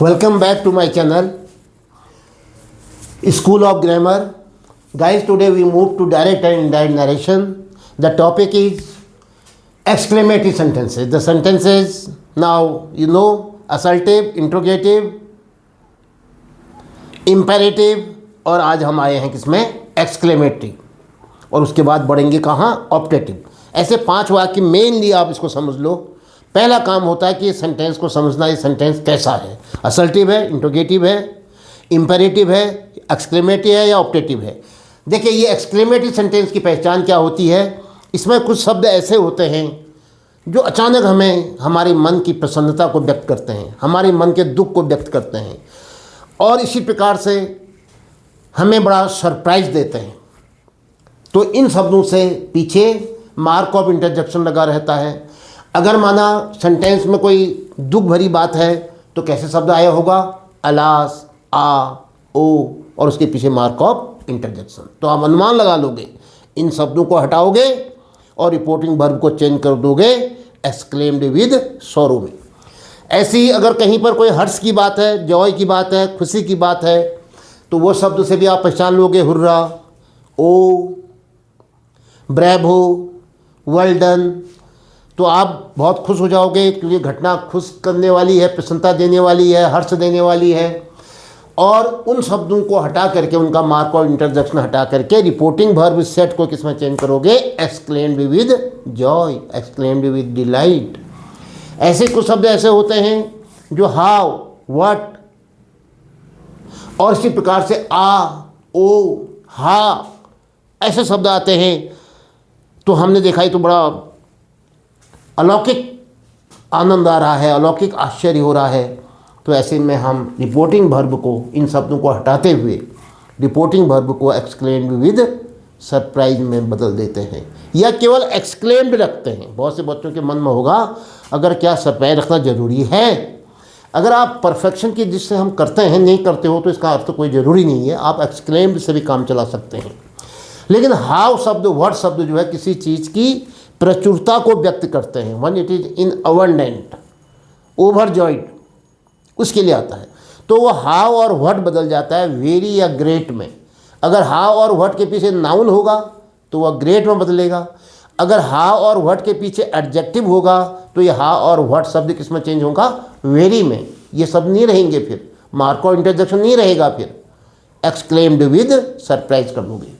Welcome back to my channel, School of Grammar. Guys, today we move to direct and indirect narration. The topic is exclamatory sentences. The sentences, now you know, assertive, interrogative, imperative, और आज हम आए हैं किसमें, exclamatory, और उसके बाद बढ़ेंगे कहाँ, ऑप्टेटिव. ऐसे 5 वाक्य मेनली आप इसको समझ लो. पहला काम होता है कि ये सेंटेंस को समझना, ये सेंटेंस कैसा है, असर्टिव है, इंट्रोगेटिव है, इम्पेरेटिव है, एक्सक्लेमेटरी है या ऑप्टेटिव है. देखिए, ये एक्सक्लेमेटरी सेंटेंस की पहचान क्या होती है. इसमें कुछ शब्द ऐसे होते हैं जो अचानक हमें हमारे मन की प्रसन्नता को व्यक्त करते हैं, हमारे मन के दुख को व्यक्त करते हैं, और इसी प्रकार से हमें बड़ा सरप्राइज देते हैं. तो इन शब्दों से पीछे मार्क ऑफ इंटरजेक्शन लगा रहता है. अगर माना सेंटेंस में कोई दुख भरी बात है तो कैसे शब्द आया होगा, अलास, आ, ओ, और उसके पीछे मार्क ऑफ इंटरजेक्शन. तो आप अनुमान लगा लोगे, इन शब्दों को हटाओगे और रिपोर्टिंग वर्ब को चेंज कर दोगे एक्सक्लेम्ड विद सॉरो में. ऐसी अगर कहीं पर कोई हर्ष की बात है, जॉय की बात है, खुशी की बात है, तो वो शब्द से भी आप पहचान लोगे, हुर्रा, ओ, ब्रेवो, वेल डन. तो आप बहुत खुश हो जाओगे क्योंकि घटना खुश करने वाली है, प्रसन्नता देने वाली है, हर्ष देने वाली है. और उन शब्दों को हटा करके, उनका मार्क ऑफ इंटरजेक्शन हटा करके रिपोर्टिंग वर्ब सेट को किसमें चेंज करोगे, exclaimed with Joy, exclaimed with delight. ऐसे कुछ शब्द ऐसे होते हैं जो हाउ, व्हाट, और इसी प्रकार से आ, ओ, हा, ऐसे शब्द आते हैं. तो हमने देखा, ही तो बड़ा अलौकिक आनंद आ रहा है, अलौकिक आश्चर्य हो रहा है. तो ऐसे में हम रिपोर्टिंग वर्ब को, इन शब्दों को हटाते हुए रिपोर्टिंग वर्ब को एक्सक्लेम्ड विद सरप्राइज में बदल देते हैं, या केवल एक्सक्लेम्ड रखते हैं. बहुत से बच्चों के मन में होगा, अगर क्या सरप्राइज रखना ज़रूरी है. अगर आप परफेक्शन की जिससे हम करते हैं नहीं करते हो तो इसका अर्थ तो कोई ज़रूरी नहीं है, आप एक्सक्लेम्ड से भी काम चला सकते हैं. लेकिन हाउ शब्द, व्हाट शब्द जो है किसी चीज़ की प्रचुरता को व्यक्त करते हैं. One it is in abundant, overjoyed, उसके लिए आता है. तो वो हाउ और व्हाट बदल जाता है वेरी या ग्रेट में. अगर हाउ और व्हाट के पीछे नाउन होगा तो वह ग्रेट में बदलेगा. अगर हाउ और व्हाट के पीछे एडजेक्टिव होगा तो ये हाउ और व्हाट शब्द किस में चेंज होगा, वेरी में. ये सब नहीं रहेंगे, फिर मार्क ऑफ इंटरजेक्शन नहीं रहेगा, फिर एक्सक्लेम्ड विद सरप्राइज कर दोगे.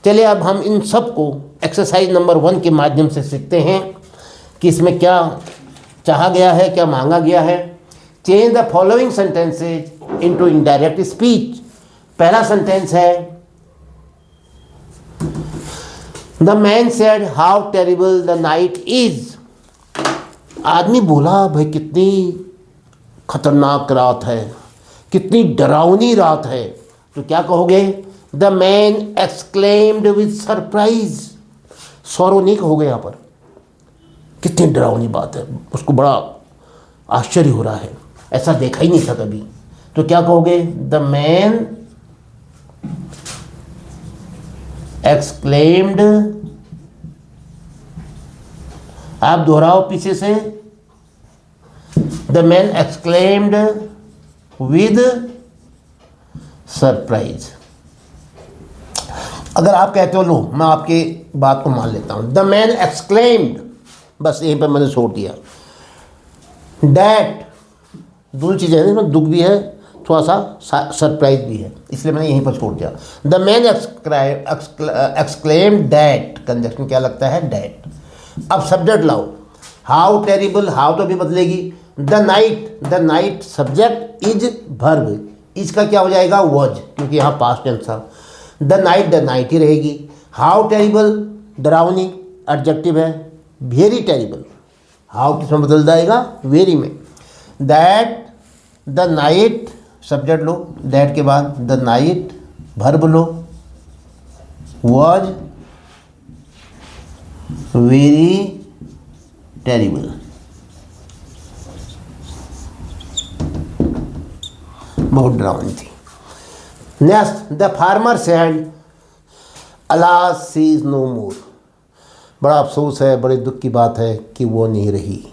चलिए, अब हम इन सब को एक्सरसाइज नंबर 1 के माध्यम से सीखते हैं कि इसमें क्या चाहा गया है, क्या मांगा गया है. Change the following sentences into indirect speech. पहला सेंटेंस है, the man said how terrible the night is. आदमी बोला, भाई कितनी खतरनाक रात है, कितनी डरावनी रात है. तो क्या कहोगे, the man exclaimed with surprise. Sorrow नहीं कहोगे यहाँ पर, कितनी डरावनी बात है, उसको बड़ा आश्चर्य हो रहा है, ऐसा देखा ही नहीं था कभी. तो क्या कहोगे, द मैन एक्सक्लेम्ड, आप दोहराओ पीछे से, the man exclaimed with surprise. अगर आप कहते हो, लो मैं आपकी बात को मान लेता हूँ, द मैन एक्सक्लेम्ड, बस यहीं पर मैंने छोड़ दिया. डैट, दो चीज़ें हैं, इसमें दुख भी है, थोड़ा सा सरप्राइज भी है, इसलिए मैंने यहीं पर छोड़ दिया. The man exclaimed that, conjunction क्या लगता है, डैट. अब सब्जेक्ट लाओ, हाउ टेरिबल, हाउ तो अभी बदलेगी. The night subject, is verb, is का क्या हो जाएगा, वॉज, क्योंकि यहाँ पास्ट टेंस था. द नाइट ही रहेगी. हाउ टेरिबल, डरावनी, एडजेक्टिव है. वेरी टेरिबल, हाउ किस में बदल जाएगा, वेरी में. दैट द नाइट, सब्जेक्ट लो, दैट के बाद द नाइट वर्ब लो, वॉज वेरी टेरिबल. बहुत डरावनी थी. Next, the farmer said alas she is no more. बड़ा अफसोस है, बड़े दुख की बात है कि वो नहीं रही.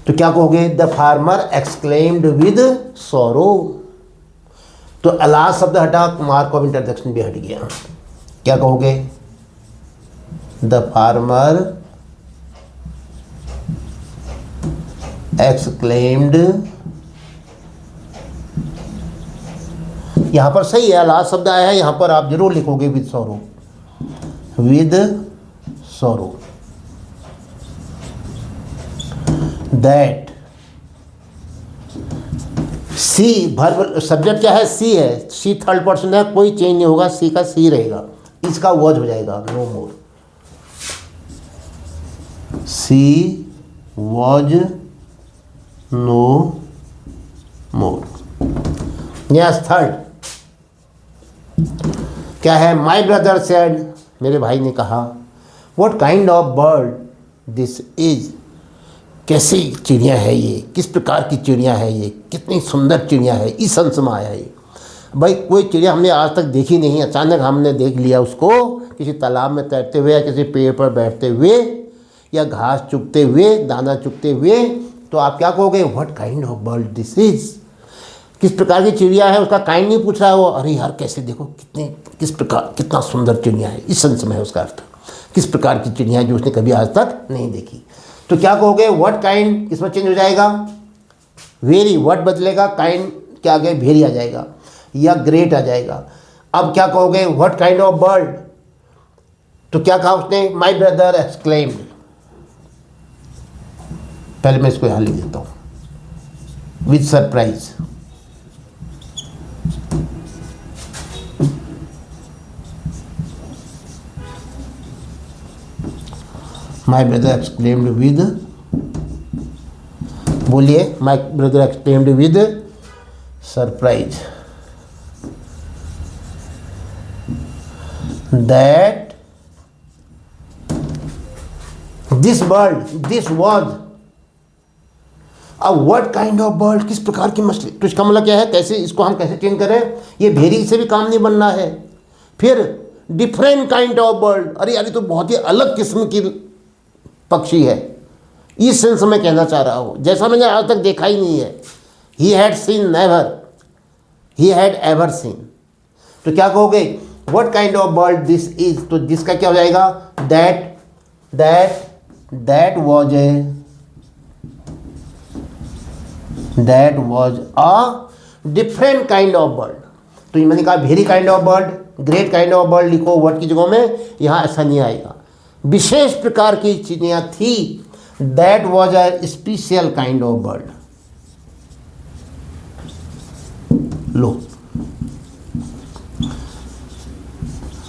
तो क्या कहोगे? The farmer exclaimed with sorrow. तो अलास शब्द हटा, मार्क ऑफ इंटरजेक्शन भी हट गया। क्या कहोगे? द फार्मर एक्सक्लेम्ड, यहां पर सही है, अलास शब्द आया है, यहां पर आप जरूर लिखोगे with sorrow, with sorrow. That, she verb, subject क्या है? सी है, सी थर्ड पर्सन है, कोई चेंज नहीं होगा, सी का सी रहेगा, इसका वॉज हो जाएगा no more. She was no more. Yes, third क्या है? माई ब्रदर सेड, मेरे भाई ने कहा, what kind of bird this is, कैसी चिड़िया है ये, किस प्रकार की चिड़िया है ये, कितनी सुंदर चिड़िया है, इस अंश में आया ये। भाई कोई चिड़िया हमने आज तक देखी नहीं, अचानक हमने देख लिया उसको किसी तालाब में तैरते हुए या किसी पेड़ पर बैठते हुए या घास चुगते हुए, दाना चुगते हुए, तो आप क्या कहोगे? What kind of bird this is, किस प्रकार की चिड़िया है, उसका काइंड नहीं पूछ रहा है वो, अरे यार कैसे देखो कितने, किस प्रकार, कितना सुंदर चिड़िया है, इस सेंस में है उसका अर्थ, किस प्रकार की चिड़िया है जो उसने कभी आज तक नहीं देखी। तो क्या कहोगे? व्हाट काइंड, किसमें चेंज हो जाएगा? वेरी, व्हाट बदलेगा, काइंड क्या आ गया? वेरी आ जाएगा या ग्रेट आ जाएगा। अब क्या कहोगे? व्हाट काइंड ऑफ बर्ड, तो क्या कहा उसने? My brother exclaimed. पहले मैं इसको यहां लिख देता हूं, with surprise. My brother exclaimed with, बोलिए, my brother exclaimed with surprise that this bird, this was, अब व्हाट काइंड ऑफ बर्ड, किस प्रकार की मछली, तो इसका मतलब क्या है? कैसे इसको हम कैसे चेंज करें? ये भेरी से भी काम नहीं बनना है। फिर डिफरेंट काइंड ऑफ बर्ड, अरे यार ये तो बहुत ही अलग किस्म की पक्षी है, इस सेंस में कहना चाह रहा हूँ, जैसा मैंने आज तक देखा ही नहीं है। He had seen never, he had ever seen. तो क्या कहोगे? What kind of bird this is, तो दिस का क्या हो जाएगा? That was a different kind of bird. तो ये मैंने कहा very kind of bird, great kind of bird लिखो वर्ड की जगह में, यहाँ ऐसा नहीं आएगा। विशेष प्रकार की चिड़िया थी, that was a special kind of bird. लो,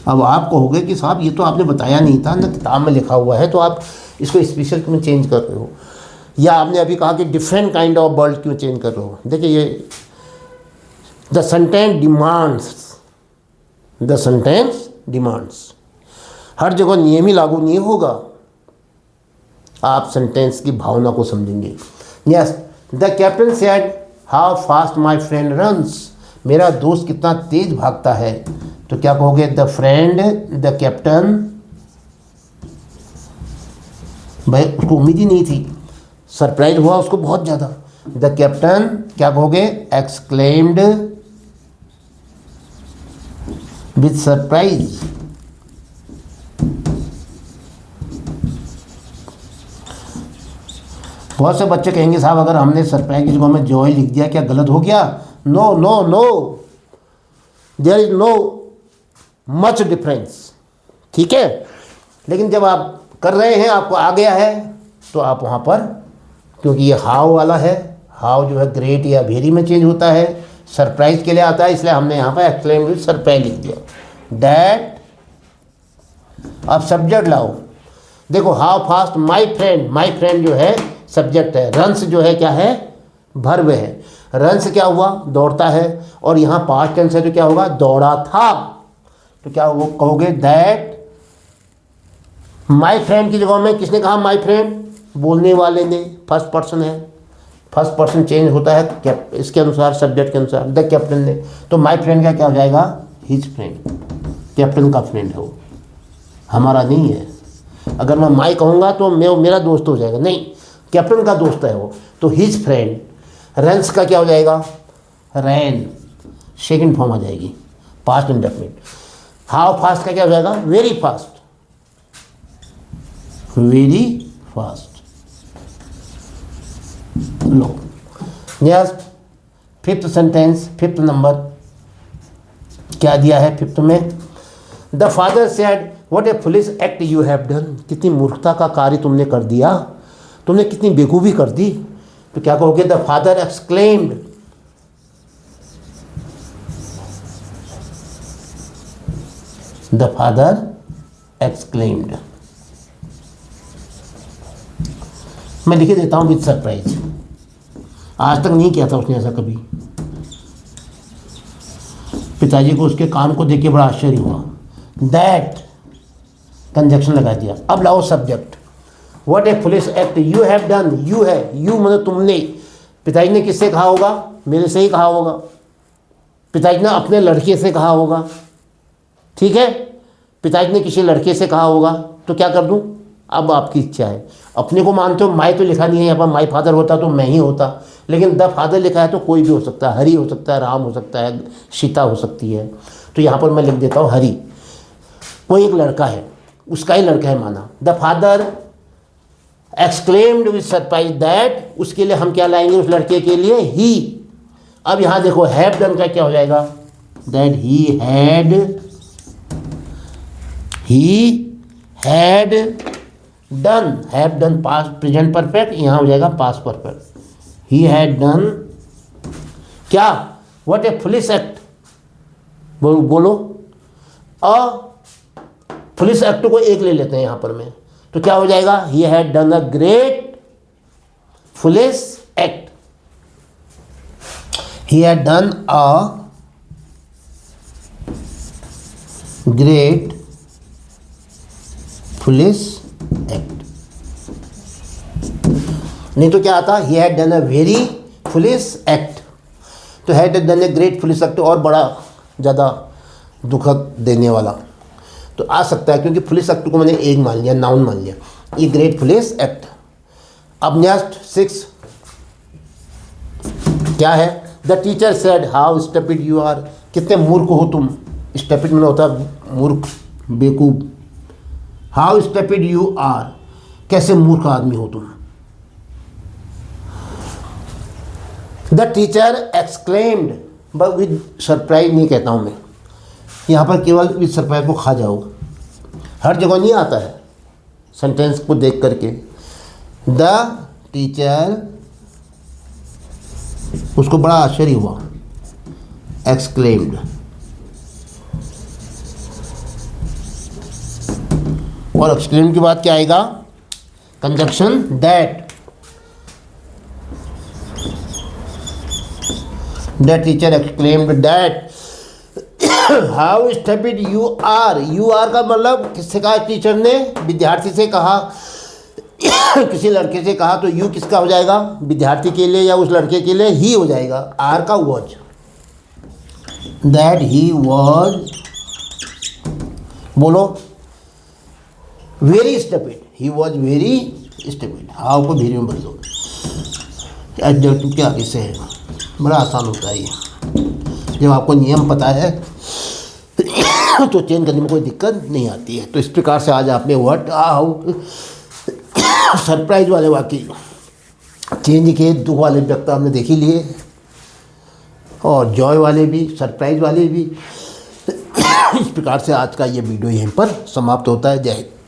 अब आप कहोगे कि साहब ये तो आपने बताया नहीं था ना, किताब में लिखा हुआ है, तो आप इसको स्पेशल क्यों चेंज कर रहे हो, या आपने अभी कहा कि डिफरेंट काइंड ऑफ बर्ड क्यों चेंज कर रहे हो? देखिए ये द सेंटेंस डिमांड्स, हर जगह नियम ही लागू नहीं होगा, आप सेंटेंस की भावना को समझेंगे। Yes, the captain said how fast my friend runs, मेरा दोस्त कितना तेज भागता है। तो क्या कहोगे? द कैप्टन, भाई उसको उम्मीद ही नहीं थी, सरप्राइज हुआ उसको बहुत ज़्यादा। द कैप्टन क्या कहोगे? Exclaimed with surprise. बहुत से बच्चे कहेंगे साहब अगर हमने सरप्राइज की जगह में जॉय लिख दिया क्या गलत हो गया? No no no, there is no much difference, ठीक है। लेकिन जब आप कर रहे हैं, आपको आ गया है, तो आप वहाँ पर, क्योंकि ये हाउ वाला है, हाउ जो है ग्रेट या वेरी में चेंज होता है, सरप्राइज के लिए आता है, इसलिए हमने यहाँ पर एक्सक्लेम विद सरप्राइज लिख दिया। दैट, अब सब्जेक्ट लाओ, देखो हाउ फास्ट माई फ्रेंड जो है सब्जेक्ट है, रन्स जो है क्या है? वर्ब है। रन्स क्या हुआ? दौड़ता है, और यहाँ पास्ट टेंस है तो क्या होगा? दौड़ा था। तो क्या वो कहोगे? दैट माई फ्रेंड की जगह में किसने कहा माई फ्रेंड? बोलने वाले ने, फर्स्ट पर्सन है, फर्स्ट पर्सन चेंज होता है इसके अनुसार, सब्जेक्ट के अनुसार। द कैप्टन ने, तो माई फ्रेंड का क्या हो जाएगा? हिज फ्रेंड, कैप्टन का फ्रेंड है वो, हमारा नहीं है। अगर मैं माई कहूँगा तो मेरा दोस्त हो जाएगा, नहीं, कैप्टन का दोस्त है वो, तो हिज फ्रेंड, रन्स का क्या हो जाएगा, रैन, सेकंड फॉर्म आ जाएगी, पास्ट इंडेफिनिट। हाउ फास्ट का क्या हो जाएगा, वेरी फास्ट, वेरी फास्ट। लो next fifth sentence, fifth number क्या दिया है फिफ्थ में, the father said what a foolish act you have done, कितनी मूर्खता का कार्य तुमने कर दिया, तुमने कितनी बेवकूफ़ी कर दी। तो क्या कहोगे, the father exclaimed, the father exclaimed. मैं लिखे देता हूं विद सरप्राइज, आज तक नहीं किया था उसने ऐसा कभी। पिताजी को उसके काम को देख के बड़ा आश्चर्य हुआ। दैट कंजक्शन लगा दिया। अब लाओ subject, what a foolish act you have done, you है, यू मतलब तुमने। पिताजी ने किससे कहा होगा, मेरे से ही कहा होगा, पिताजी ने अपने लड़के से कहा होगा, ठीक है, पिताजी ने किसी लड़के से कहा होगा, तो क्या कर दूं, अब आपकी इच्छा है। अपने को मानते हो, माई तो लिखा नहीं है यहाँ पर, माई फादर होता तो मैं ही होता, लेकिन द फादर लिखा है तो कोई भी हो सकता है, हरि हो सकता है, राम हो सकता है, सीता हो सकती है, तो यहाँ पर मैं लिख देता हूँ हरि। कोई एक लड़का है, उसका ही लड़का है माना। The father exclaimed with surprise that, उसके लिए हम क्या लाएंगे, उस लड़के के लिए ही। अब यहाँ देखो हैव डन का क्या हो जाएगा, that he had done, have done past present perfect, यहाँ हो जाएगा past perfect, he had done क्या, व्हाट ए फुलिश एक्ट, बोलो अ पुलिस एक्ट को एक ले लेते हैं यहाँ पर में, तो क्या हो जाएगा, he had done a great police act, he had done a great police act. नहीं तो क्या आता, he had done a very foolish act, तो had done a great police act और बड़ा ज़्यादा दुखद देने वाला तो आ सकता है, क्योंकि पुलिस एक्ट को मैंने एक मान लिया, नाउन मान लिया, ये ग्रेट पुलिस एक्ट। अब नेक्स्ट 6 क्या है, the teacher said how stupid you are, कितने मूर्ख हो तुम, स्टूपिड में होता है मूर्ख, बेवकूफ, हाउ स्टूपिड यू आर, कैसे मूर्ख आदमी हो तुम। The teacher exclaimed, but with surprise नहीं कहता हूँ मैं, यहाँ पर केवल विद सरप्राइज को खा जाओ, हर जगह नहीं आता है सेंटेंस को देख करके। द टीचर, उसको बड़ा आश्चर्य हुआ, एक्सक्लेम्ड, और एक्सक्लेम के बाद क्या आएगा, conjunction that, the teacher exclaimed that how stupid you are, you are का मतलब किससे कहा, टीचर ने विद्यार्थी से कहा, किसी लड़के से कहा, तो यू किसका हो जाएगा, विद्यार्थी के लिए या उस लड़के के लिए ही हो जाएगा, आर का वॉज, दैट ही वॉज, बोलो very stupid, he was very stupid, how को वेरी में बदल दो, एडजेक्टिव के आगे से है, बड़ा आसान होता है ये, जब आपको नियम पता है तो चेंज करने में कोई दिक्कत नहीं आती है। तो इस प्रकार से आज आपने व्हाट हाउ सरप्राइज वाले वाक्य चेंज किए, दुख वाले व्यक्ति आपने देख ही लिए, और जॉय वाले भी, सरप्राइज वाले भी। इस प्रकार से आज का ये वीडियो यहीं पर समाप्त होता है। जय हिंद।